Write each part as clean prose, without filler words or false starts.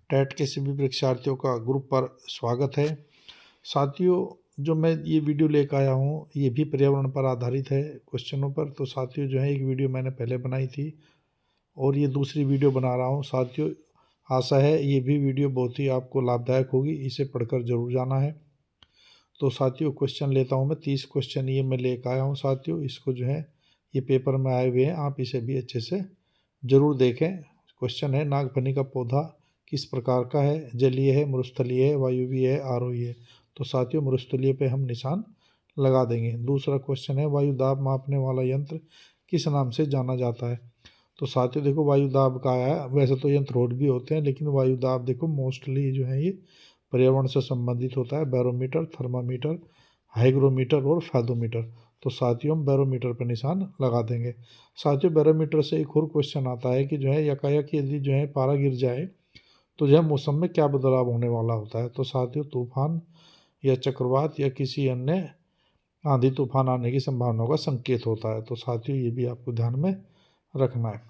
TET के सभी परीक्षार्थियों का ग्रुप पर स्वागत है। साथियों, जो मैं ये वीडियो लेकर आया हूँ ये भी पर्यावरण पर आधारित है क्वेश्चनों पर। तो साथियों जो है एक वीडियो मैंने पहले बनाई थी और ये दूसरी वीडियो बना रहा हूँ। साथियों आशा है ये भी वीडियो बहुत ही आपको लाभदायक होगी, इसे पढ़कर जरूर जाना है। तो साथियों क्वेश्चन लेता हूँ मैं, 30 क्वेश्चन ये मैं लेकर आया हूँ। साथियों इसको जो है ये पेपर में आए हुए हैं, आप इसे भी अच्छे से ज़रूर देखें। क्वेश्चन है नागफनी का पौधा किस प्रकार का है, जलीय है, मरुस्थलीय है, वायुवीय है, आरोही है। तो साथियों मरुस्थलीय पे हम निशान लगा देंगे। दूसरा क्वेश्चन है वायु दाब मापने वाला यंत्र किस नाम से जाना जाता है। तो साथियों देखो वायु दाब का आया है, वैसे तो यंत्र और भी होते हैं लेकिन वायु दाब देखो मोस्टली जो है ये पर्यावरण से संबंधित होता है। बैरोमीटर, थर्मामीटर, हाइग्रोमीटर और फैदोमीटर। तो साथियों हम बैरोमीटर पर निशान लगा देंगे। साथियों बैरोमीटर से एक और क्वेश्चन आता है कि जो है यकायक यदि जो है पारा गिर जाए तो जो है मौसम में क्या बदलाव होने वाला होता है। तो साथियों तूफान या चक्रवात या किसी अन्य आंधी तूफान आने की संभावना का संकेत होता है। तो साथियों ये भी आपको ध्यान में रखना है।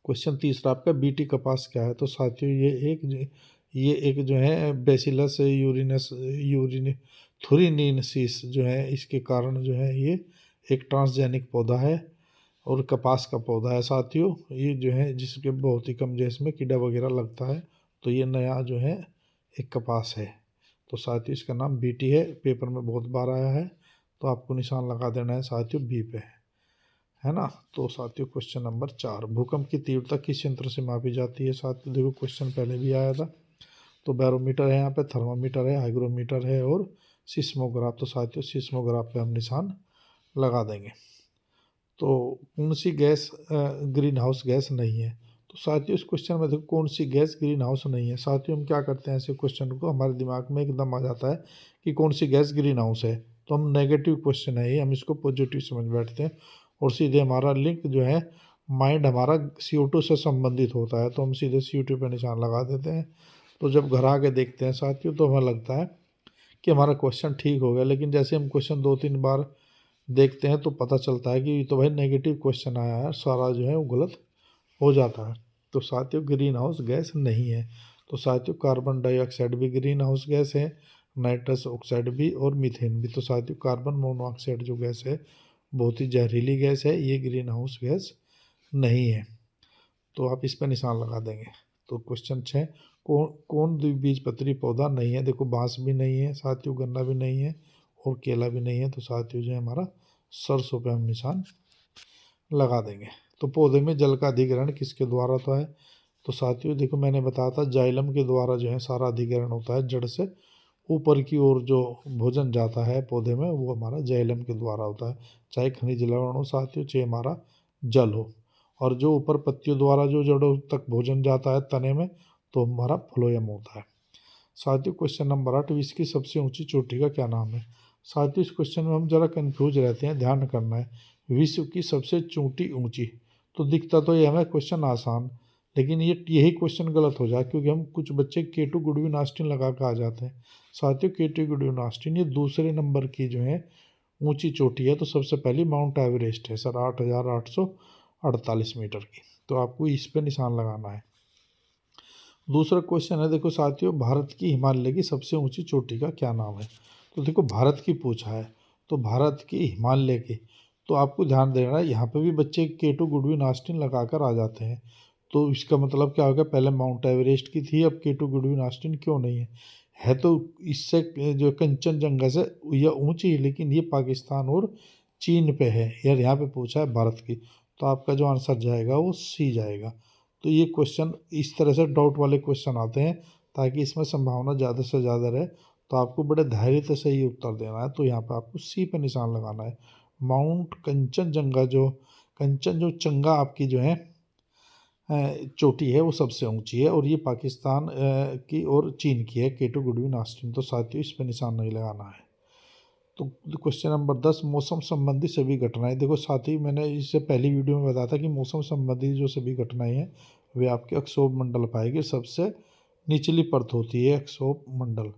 क्वेश्चन तीसरा आपका बीटी कपास क्या है। तो साथियों ये एक जो है बेसिलस थुरिनिनसिस जो है इसके कारण जो है ये एक ट्रांसजेनिक पौधा है और कपास का पौधा है। साथियों ये जो है जिसके बहुत ही कम जैस में कीड़ा वगैरह लगता है। तो ये नया जो है एक कपास है। तो साथियों इसका नाम बीटी है, पेपर में बहुत बार आया है। तो आपको निशान लगा देना है साथियों बी पे, है ना। तो साथियों क्वेश्चन नंबर 4, भूकंप की तीव्रता किस यंत्र से मापी जाती है। साथियों देखो क्वेश्चन पहले भी आया था। तो बैरोमीटर है, यहाँ पे थर्मामीटर है, हाइग्रोमीटर है और सिस्मोग्राफ। तो साथियों सिस्मोग्राफ पे हम निशान लगा देंगे। तो कौन सी गैस ग्रीन हाउस गैस नहीं है। तो साथियों इस क्वेश्चन में देखो कौन सी गैस ग्रीन हाउस नहीं है। साथियों हम क्या करते हैं ऐसे क्वेश्चन को हमारे दिमाग में एकदम आ जाता है कि कौन सी गैस ग्रीन हाउस है। तो हम नेगेटिव क्वेश्चन है ये, हम इसको पॉजिटिव समझ बैठते हैं और सीधे हमारा लिंक जो है माइंड हमारा CO2 से संबंधित होता है। तो हम सीधे CO2 पर निशान लगा देते हैं। तो जब घर आके देखते हैं साथियों तो हमें लगता है कि हमारा क्वेश्चन ठीक हो गया, लेकिन जैसे हम क्वेश्चन 2-3 बार देखते हैं तो पता चलता है कि तो भाई नेगेटिव क्वेश्चन आया है, सारा जो है वो गलत हो जाता है। तो साथियों ग्रीन हाउस गैस नहीं है। तो साथियों कार्बन डाइऑक्साइड भी ग्रीन हाउस गैस है, नाइट्रस ऑक्साइड भी और मीथेन भी। तो साथियों कार्बन मोनोऑक्साइड जो गैस है बहुत ही जहरीली गैस है, ये ग्रीन हाउस गैस नहीं है। तो आप इस पर निशान लगा देंगे। तो क्वेश्चन 6, कौन द्विबीजपत्री पौधा नहीं है। देखो बांस भी नहीं है साथियों, गन्ना भी नहीं है और केला भी नहीं है। तो साथियों जो है हमारा सरसों पे हम निशान लगा देंगे। तो पौधे में जल का अधिग्रहण किसके द्वारा होता है। तो साथियों देखो मैंने बताया था जाइलम के द्वारा जो है सारा अधिग्रहण होता है। जड़ से ऊपर की ओर जो भोजन जाता है पौधे में वो हमारा जाइलम के द्वारा होता है, चाहे खनिज लवण हो साथियों चाहे हमारा जल हो। और जो ऊपर पत्तियों द्वारा जो जड़ों तक भोजन जाता है तने में तो हमारा फ्लोएम होता है। साथियों क्वेश्चन नंबर 8, विश्व की सबसे ऊंची चोटी का क्या नाम है। साथियों इस क्वेश्चन में हम जरा कंफ्यूज रहते हैं, ध्यान करना है। विश्व की सबसे चोटी ऊंची, तो दिखता तो ये हमें क्वेश्चन आसान, लेकिन यही क्वेश्चन गलत हो जाए क्योंकि हम कुछ बच्चे केटू गुडविन ऑस्टिन लगा कर आ जाते हैं। साथियों केटू गुडविन ऑस्टिन ये दूसरे नंबर की जो है ऊंची चोटी है। तो सबसे पहली माउंट एवरेस्ट है सर 8,848 मीटर की। तो आपको इस पे निशान लगाना है। दूसरा क्वेश्चन है देखो साथियों भारत की हिमालय की सबसे ऊंची चोटी का क्या नाम है। तो देखो भारत की पूछा है तो भारत की हिमालय की, तो आपको ध्यान देना है यहाँ पे भी बच्चे केटू गुडविन ऑस्टिन लगाकर आ जाते हैं। तो इसका मतलब क्या होगा, पहले माउंट एवरेस्ट की थी अब केटू गुडविन ऑस्टिन क्यों नहीं है तो इससे जो कंचनजंगा से यह ऊंची है, लेकिन ये पाकिस्तान और चीन पे है यार, यहाँ पे पूछा है भारत की। तो आपका जो आंसर जाएगा वो सी जाएगा। तो ये क्वेश्चन इस तरह से डाउट वाले क्वेश्चन आते हैं ताकि इसमें संभावना ज़्यादा से ज़्यादा रहे। तो आपको बड़े धैर्य से ही उत्तर देना है। तो यहाँ पे आपको सी पे निशान लगाना है। माउंट कंचनजंगा जो चंगा आपकी जो है चोटी है वो सबसे ऊंची है और ये पाकिस्तान की और चीन की है, केटू गुडविन ऑस्टिन। तो साथियों इस पर निशान नहीं लगाना है। तो क्वेश्चन नंबर 10, मौसम संबंधी सभी घटनाएं। देखो साथी मैंने इससे पहली वीडियो में बताया था कि मौसम संबंधी जो सभी घटनाएं हैं वे आपके अक्षोभ मंडल पाएगी, सबसे निचली परत होती है अक्षोभ मंडल।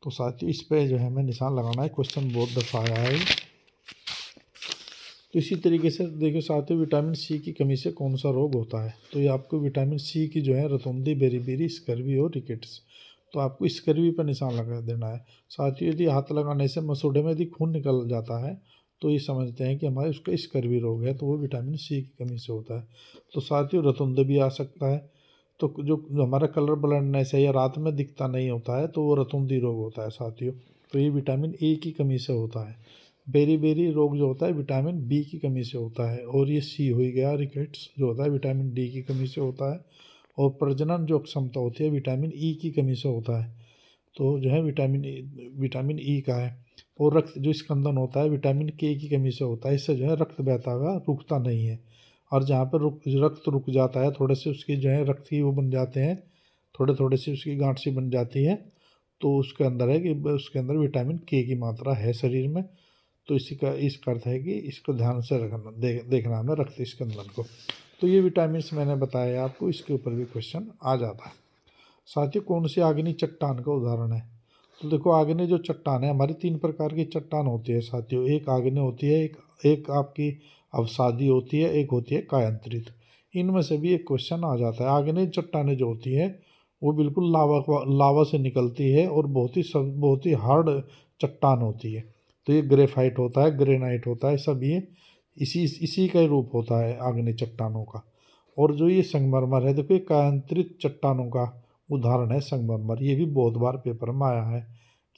तो साथियों इस पे जो है हमें निशान लगाना है। क्वेश्चन बहुत दफा आया है। तो इसी तरीके से देखिए साथियों, विटामिन सी की कमी से कौन सा रोग होता है। तो ये आपको विटामिन सी की जो है रतौंधी, बेरी-बेरी, स्कर्वी और रिकेट्स। तो आपको स्कर्वी पर निशान लगा देना है। साथियों, यदि हाथ लगाने से मसूड़े में यदि खून निकल जाता है तो ये समझते हैं कि हमारे उसका स्कर्वी रोग है, तो वो विटामिन सी की कमी से होता है। तो साथियों, रतौंध भी आ सकता है। तो जो हमारा कलर ब्लाइंडनेस है या रात में दिखता नहीं होता है, तो वो रतौंधी रोग होता है साथियों। तो ये विटामिन ए की कमी से होता है। बेरी बेरी रोग जो होता है विटामिन बी की कमी से होता है। और ये सी हो गया, रिकेट्स जो होता है विटामिन डी की कमी से होता है। और प्रजनन जो क्षमता होती है विटामिन ई की कमी से होता है। तो जो है विटामिन ई का है। और रक्त जो स्कंदन होता है विटामिन के की कमी से होता है। इससे जो है रक्त बहता हुआ रुकता नहीं है। और जहाँ पर रक्त रुक जाता है, थोड़े से उसकी जो है रक्त की वो बन जाते हैं, थोड़े थोड़े से उसकी गांठ सी बन जाती है, तो उसके अंदर है कि उसके अंदर विटामिन के की मात्रा है शरीर में। तो इसका अर्थ है कि इसको ध्यान से रखना, देखना हमें रक्त स्कंदन को। तो ये विटामिन्स मैंने बताया आपको, इसके ऊपर भी क्वेश्चन आ जाता है। साथियों, कौन सी आग्नेय चट्टान का उदाहरण है। तो देखो, आग्नेय जो चट्टान है, हमारी 3 प्रकार की चट्टान होती है साथियों। एक आग्नेय होती है, एक आपकी अवसादी होती है, एक होती है कायांतरित। इनमें से भी एक क्वेश्चन आ जाता है। आग्नेय चट्टानें जो होती है वो बिल्कुल लावा से निकलती है और बहुत ही हार्ड चट्टान होती है। तो ये ग्रेफाइट होता है, ग्रेनाइट होता है, सब ये इसी का ही रूप होता है आग्नेय चट्टानों का। और जो ये संगमरमर है, देखो ये कायांतरित चट्टानों का उदाहरण है संगमरमर। ये भी बहुत बार पेपर में आया है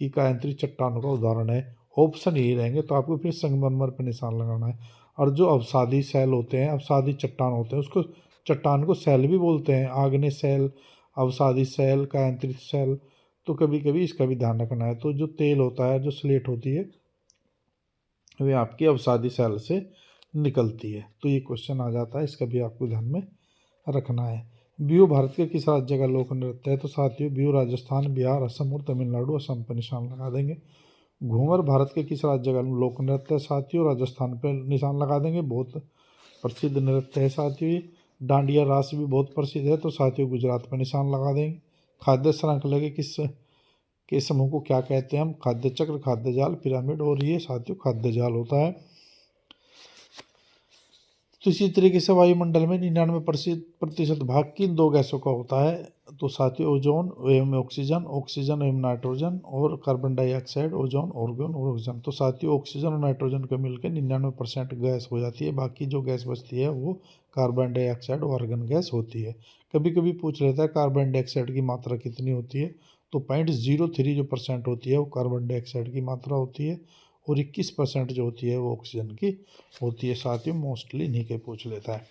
कि कायांतरित चट्टानों का उदाहरण है। ऑप्शन यही रहेंगे, तो आपको फिर संगमरमर पर निशान लगाना है। और जो अवसादी सेल होते हैं, अवसादी चट्टान होते हैं, उसको चट्टान को सेल भी बोलते हैं, आग्नेय सेल, अवसादी सेल, कायांतरित सेल। तो कभी कभी इसका भी ध्यान रखना है। तो जो तेल होता है, जो स्लेट होती है, वे आपकी अवसादी सेल से निकलती है। तो ये क्वेश्चन आ जाता है, इसका भी आपको ध्यान में रखना है। बिहू भारत के किस राज्य का लोक नृत्य है। तो साथियों, बिहू राजस्थान, बिहार, असम और तमिलनाडु, असम पर निशान लगा देंगे। घूमर भारत के किस राज्य का लोक नृत्य है। साथियों, राजस्थान पर निशान लगा देंगे, बहुत प्रसिद्ध नृत्य है साथियों ये। डांडिया रास भी बहुत प्रसिद्ध है, तो साथियों गुजरात पर निशान लगा देंगे। खाद्य श्रृंखला के समूह को क्या कहते हैं हम। खाद्य चक्र, खाद्य जाल, पिरामिड, और ये साथियों खाद्य जाल होता है। तो इसी तरीके से वायुमंडल में 99% भाग किन 2 गैसों का होता है। तो साथियों, ओजोन एवं ऑक्सीजन, ऑक्सीजन एवं नाइट्रोजन, और कार्बन डाइऑक्साइड, ओजोन, ऑर्गन और ऑक्सीजन। तो साथियों, ऑक्सीजन और नाइट्रोजन को मिलकर 99% गैस हो जाती है। बाकी जो गैस बचती है वो कार्बन डाइऑक्साइड और आर्गन गैस होती है। कभी कभी पूछ लेता है कार्बन डाइऑक्साइड की मात्रा कितनी होती है। तो 0.03 जो % होती है वो कार्बन डाइऑक्साइड की मात्रा होती है। और 21% जो होती है वो ऑक्सीजन की होती है। साथियों, मोस्टली इन्हीं के पूछ लेता है।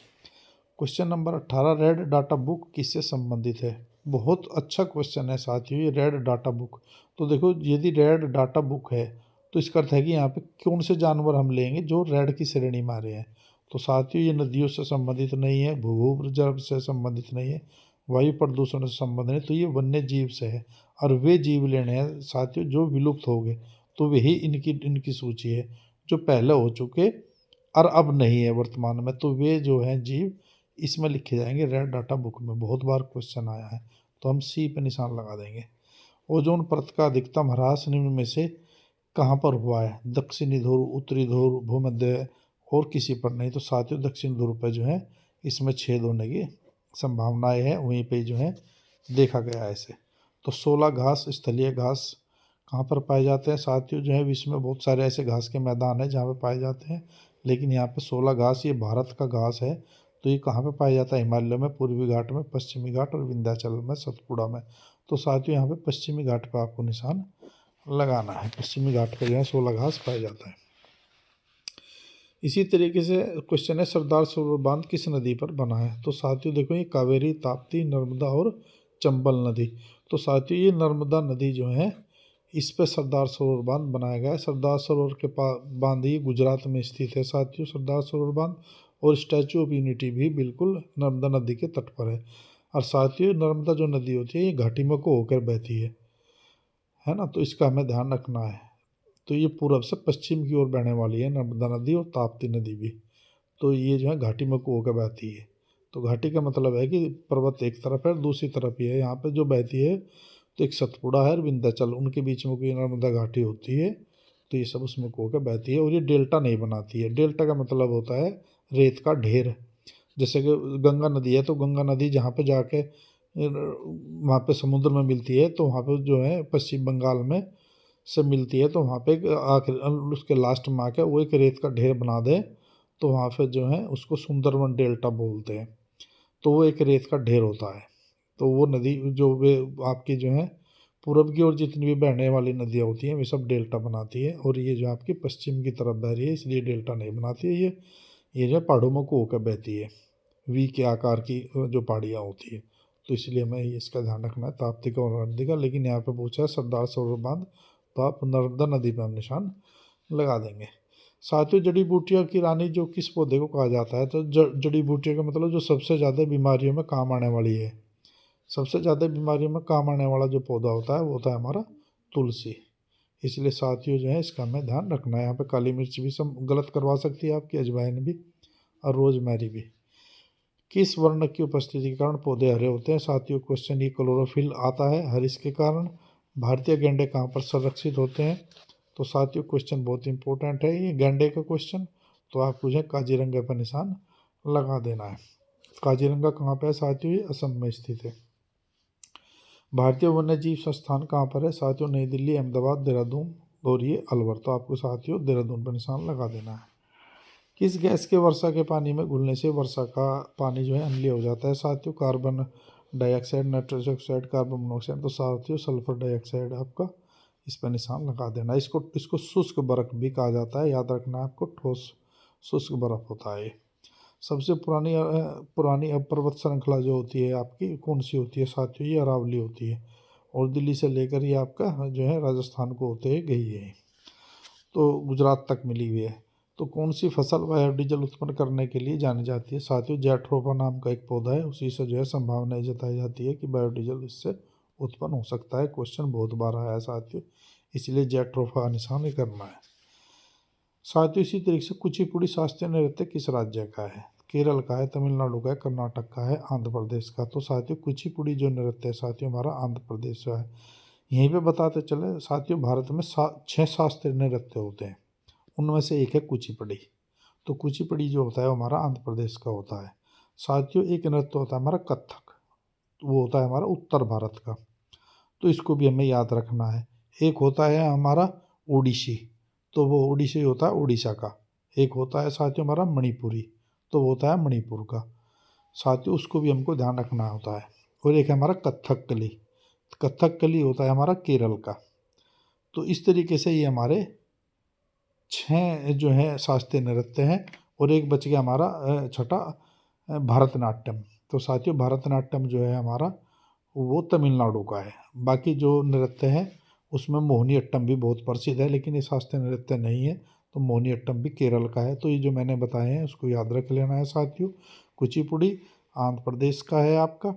Question number 18, red data book किससे संबंधित है। बहुत अच्छा क्वेश्चन है साथियों ये रेड डाटा बुक। तो देखो, यदि रेड डाटा बुक है तो इसका अर्थ है कि यहाँ पे कौन से जानवर हम लेंगे जो रेड की श्रेणी में आ रहे हैं। तो साथियों, ये नदियों से संबंधित नहीं है, भूगर्भ से संबंधित नहीं है, वायु प्रदूषण से संबंधित नहीं, तो ये वन्य जीव से है। और वे जीव लेने हैं साथियों जो विलुप्त हो गए। तो वही इनकी सूची है जो पहले हो चुके और अब नहीं है वर्तमान में। तो वे जो हैं जीव इसमें लिखे जाएंगे रेड डाटा बुक में। बहुत बार क्वेश्चन आया है, तो हम सी पे निशान लगा देंगे। ओजोन परत का अधिकतम ह्रास निम्न में से कहाँ पर हुआ है। दक्षिणी ध्रुव, उत्तरी ध्रुव, भूमध्य और किसी पर नहीं। तो साथियों, दक्षिण ध्रुव पर जो है इसमें छेद होने की संभावनाएं हैं, वहीं पे जो है देखा गया है इसे। तो 16 घास, स्थलीय घास कहाँ पर पाए जाते हैं। साथियों, जो है विश्व में बहुत सारे ऐसे घास के मैदान हैं जहाँ पे पाए जाते हैं, लेकिन यहाँ पे 16 घास, ये भारत का घास है। तो ये कहाँ पे पाया जाता है। हिमालय में, पूर्वी घाट में, पश्चिमी घाट और विंध्याचल में, सतपुड़ा में। तो साथियों, यहाँ पे पश्चिमी घाट पर आपको निशान लगाना है। पश्चिमी घाट पर जो है 16 घास पाया जाता है। इसी तरीके से क्वेश्चन है, सरदार सरोवर बांध किस नदी पर बना है। तो साथियों देखो, ये कावेरी, ताप्ती, नर्मदा और चंबल नदी। तो साथियों, ये नर्मदा नदी जो है इस पे सरदार सरोवर बांध बनाया गया है। सरदार सरोवर के पास बांध ही गुजरात में स्थित है साथियों, सरदार सरोवर बांध। और स्टैचू ऑफ यूनिटी भी बिल्कुल नर्मदा नदी के तट पर है। और साथियों, नर्मदा जो नदी होती है ये घाटी में को होकर बहती है ना। तो इसका हमें ध्यान रखना है। तो ये पूर्व से पश्चिम की ओर बहने वाली है नर्मदा नदी, और ताप्ती नदी भी। तो ये जो है घाटी में को होकर बहती है। तो घाटी का मतलब है कि पर्वत एक तरफ है और दूसरी तरफ ही है। यहाँ पे जो बहती है तो एक सतपुड़ा है और विंध्याचल, उनके बीच में कोई नर्मदा घाटी होती है। तो ये सब उसमें होकर बहती है और ये डेल्टा नहीं बनाती है। डेल्टा का मतलब होता है रेत का ढेर। जैसे कि गंगा नदी है, तो गंगा नदी जहाँ पे जाके वहाँ पे समुद्र में मिलती है, तो वहाँ पे जो है पश्चिम बंगाल में से मिलती है, तो वहाँ पे आखिर उसके लास्ट में आके वो एक रेत का ढेर बना दे, तो वहाँ पे जो है उसको सुंदरवन डेल्टा बोलते हैं। तो वो एक रेत का ढेर होता है। तो वो नदी जो वे आपकी जो है पूरब की ओर जितनी भी बहने वाली नदियाँ होती हैं वे सब डेल्टा बनाती है, और ये जो आपकी पश्चिम की तरफ बह रही है इसलिए डेल्टा नहीं बनाती है। ये जो पहाड़ों में को होकर बहती है, वी के आकार की जो पहाड़ियाँ होती है, तो इसलिए हमें इसका ध्यान रखना है ताप्ती का और नर्मदा का। लेकिन यहाँ पे पूछा है सरदार सरोवर बांध, तो आप नर्मदा नदी पर हम निशान लगा देंगे। साथियों, जड़ी बूटियों की रानी जो किस पौधे को कहा जाता है, तो जड़ी बूटियों का मतलब जो सबसे ज़्यादा बीमारियों में काम आने वाली है। सबसे ज़्यादा बीमारियों में काम आने वाला जो पौधा होता है वो होता है हमारा तुलसी। इसलिए साथियों जो है इसका हमें ध्यान रखना है। यहाँ पे काली मिर्च भी सब गलत करवा सकती है आपकी, अजवाइन भी और रोजमेरी भी। किस वर्ण की उपस्थिति के कारण पौधे हरे होते हैं? साथियों क्वेश्चन ये क्लोरोफिल आता है हरिस के कारण। भारतीय गेंडे कहाँ पर संरक्षित होते हैं? तो साथियों क्वेश्चन बहुत इंपॉर्टेंट है ये गेंडे का क्वेश्चन, तो आप मुझे काजीरंगा पर निशान लगा देना है। काजीरंगा कहाँ पर है साथियों? ये असम में स्थित है। भारतीय वन्य जीव संस्थान कहाँ पर है? साथियों नई दिल्ली, अहमदाबाद, देहरादून और ये अलवर। तो आपको साथियों देहरादून पर निशान लगा देना है। किस गैस के वर्षा के पानी में घुलने से वर्षा का पानी जो है अम्लीय हो जाता है? साथियों carbon dioxide, nitrous oxide, carbon monoxide. तो साथियों सल्फर डाइऑक्साइड आपका इस पर निशान लगा देना। इसको शुष्क बर्फ भी कहा जाता है, याद रखना है आपको। ठोस शुष्क बर्फ होता है। सबसे पुरानी पर्वत श्रृंखला जो होती है आपकी कौन सी होती है? साथियों ये अरावली होती है, और दिल्ली से लेकर ये आपका जो है राजस्थान को होते हुए गई है, तो गुजरात तक मिली हुई है। तो कौन सी फसल बायोडीजल उत्पन्न करने के लिए जानी जाती है? साथियों जैट्रोफा नाम का एक पौधा है, उसी से जो है संभावना जताई जाती है कि बायोडीजल इससे उत्पन्न हो सकता है। क्वेश्चन बहुत बार आया है साथियों, इसलिए जैट्रोफा निशान ही करना है। साथियों इसी तरीके से कुचिपुड़ी शास्त्रीय नृत्य किस राज्य का है? केरल का है, तमिलनाडु का है, कर्नाटक का है, आंध्र प्रदेश का। तो साथियों कुचिपुड़ी जो नृत्य है साथियों हमारा आंध्र प्रदेश का है। यहीं पे बताते चले साथियों भारत में 6 शास्त्रीय नृत्य होते हैं, उनमें से एक है कुचिपुड़ी। तो कुचिपुड़ी जो होता है वो हमारा आंध्र प्रदेश का होता है। साथियों एक नृत्य होता है हमारा कथक, वो होता है हमारा उत्तर भारत का, तो इसको भी हमें याद रखना है। एक होता है हमारा ओडिसी, तो वो ओडिसी होता है उड़ीसा का। एक होता है साथियों हमारा मणिपुरी, तो वो होता है मणिपुर का। साथियों उसको भी हमको ध्यान रखना होता है। और एक है हमारा कथकली, कथकली होता है हमारा केरल का। तो इस तरीके से ये हमारे 6 जो है शास्त्रीय नृत्य हैं, और एक बच गया हमारा छठा भरतनाट्यम। तो साथियों भरतनाट्यम जो है हमारा वो तमिलनाडु का है। बाकी जो नृत्य है उसमें मोहिनी अट्टम भी बहुत प्रसिद्ध है, लेकिन ये शास्त्रीय नृत्य नहीं है, तो मोहिनी अट्टम भी केरल का है। तो ये जो मैंने बताए हैं उसको याद रख लेना है साथियों। कुचिपुड़ी आंध्र प्रदेश का है आपका,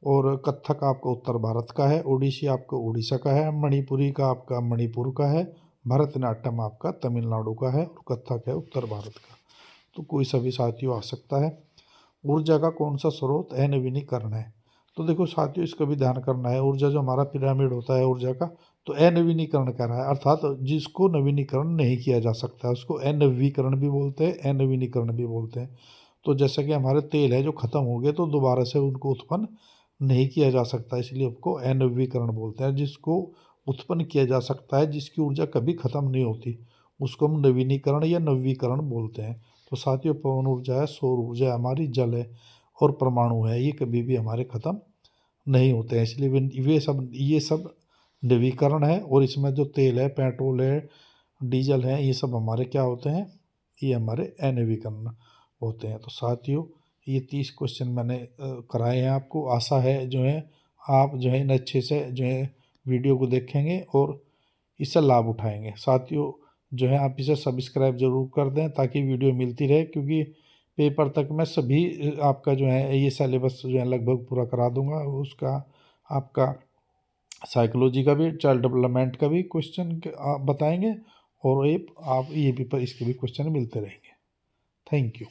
और कथक आपका उत्तर भारत का है, ओडिसी आपका उड़ीसा का है, मणिपुरी का आपका मणिपुर का है, भरतनाट्यम आपका तमिलनाडु का है, और कथक है उत्तर भारत का। तो कोई सभी साथियों आ सकता है। ऊर्जा का कौन सा स्रोत अनवीनीकरण है? तो देखो साथियों इसका भी ध्यान करना है। ऊर्जा जो हमारा पिरामिड होता है ऊर्जा का, तो अनवीनीकरण कर रहा है, अर्थात जिसको नवीनीकरण नहीं किया जा सकता है उसको अनवीकरण भी बोलते हैं, अनवीनीकरण भी बोलते हैं। तो जैसा कि हमारे तेल है जो ख़त्म हो गए तो दोबारा से उनको उत्पन्न नहीं किया जा सकता, इसलिए उसको अनवीकरण बोलते हैं। जिसको उत्पन्न किया जा सकता है, जिसकी ऊर्जा कभी ख़त्म नहीं होती, उसको हम नवीनीकरण या नवीकरण बोलते हैं। तो साथियों पवन ऊर्जा है, सौर ऊर्जा है, हमारी जल है, और परमाणु है, ये कभी भी हमारे ख़त्म नहीं होते हैं, इसलिए ये सब नवीकरण है। और इसमें जो तेल है, पेट्रोल है, डीजल है, ये सब हमारे क्या होते हैं? ये हमारे अनवीकरण होते हैं। तो साथियों ये 30 क्वेश्चन मैंने कराए हैं आपको। आशा है जो है आप जो है इन अच्छे से जो है वीडियो को देखेंगे और इससे लाभ उठाएंगे। साथियों जो है आप इसे सब्सक्राइब ज़रूर कर दें ताकि वीडियो मिलती रहे, क्योंकि पेपर तक मैं सभी आपका जो है ये सिलेबस जो है लगभग पूरा करा दूंगा। उसका आपका साइकोलॉजी का भी, चाइल्ड डेवलपमेंट का भी क्वेश्चन आप बताएंगे, और ये आप ये भी पर इसके भी क्वेश्चन मिलते रहेंगे। Thank you.